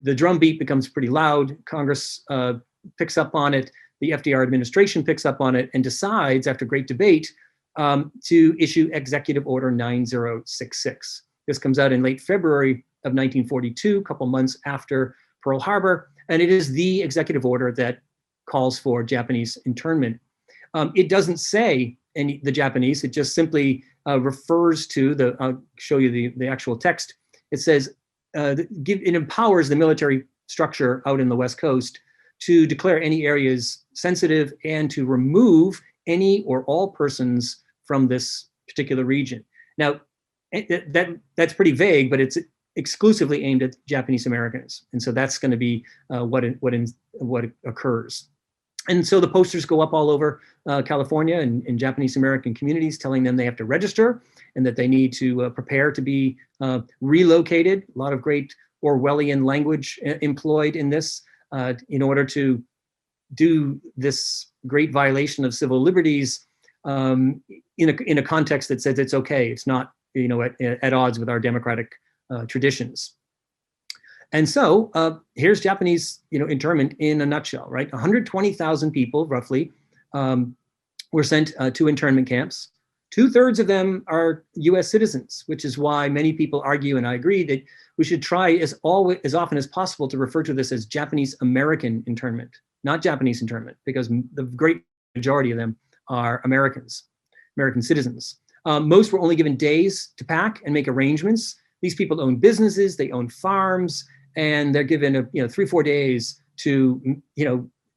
the drumbeat becomes pretty loud. Congress picks up on it. The FDR administration picks up on it and decides, after great debate, to issue Executive Order 9066. This comes out in late February of 1942, a couple months after Pearl Harbor, and it is the executive order that calls for Japanese internment. It doesn't say the Japanese, it just simply refers to I'll show you the actual text. It says, it empowers the military structure out in the West Coast to declare any areas sensitive and to remove any or all persons from this particular region. Now, that's pretty vague, but it's exclusively aimed at Japanese Americans, and so that's going to be what occurs. And so the posters go up all over California and in Japanese American communities, telling them they have to register and that they need to prepare to be relocated. A lot of great Orwellian language employed in this in order to do this great violation of civil liberties in a context that says it's okay. It's not, at odds with our democratic traditions. And so here's Japanese, internment in a nutshell, right? 120,000 people, roughly, were sent to internment camps. 2/3 of them are U.S. citizens, which is why many people argue, and I agree, that we should try as often as possible to refer to this as Japanese American internment, not Japanese internment, because the great majority of them are American citizens. Most were only given days to pack and make arrangements. These people own businesses, they own farms, and they're given 3-4 days to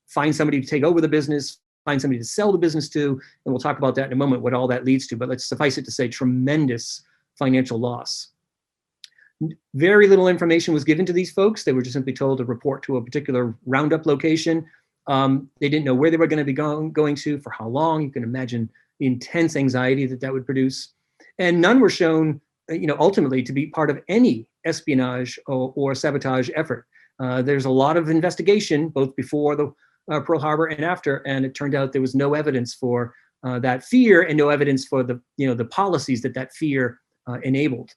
find somebody to take over the business, find somebody to sell the business to, and we'll talk about that in a moment, what all that leads to, but let's suffice it to say tremendous financial loss. Very little information was given to these folks. They were just simply told to report to a particular roundup location. They didn't know where they were going to be going to, for how long. You can imagine the intense anxiety that would produce. And none were shown, ultimately to be part of any espionage or sabotage effort. There's a lot of investigation, both before the Pearl Harbor and after, and it turned out there was no evidence for that fear and no evidence for the policies that fear enabled.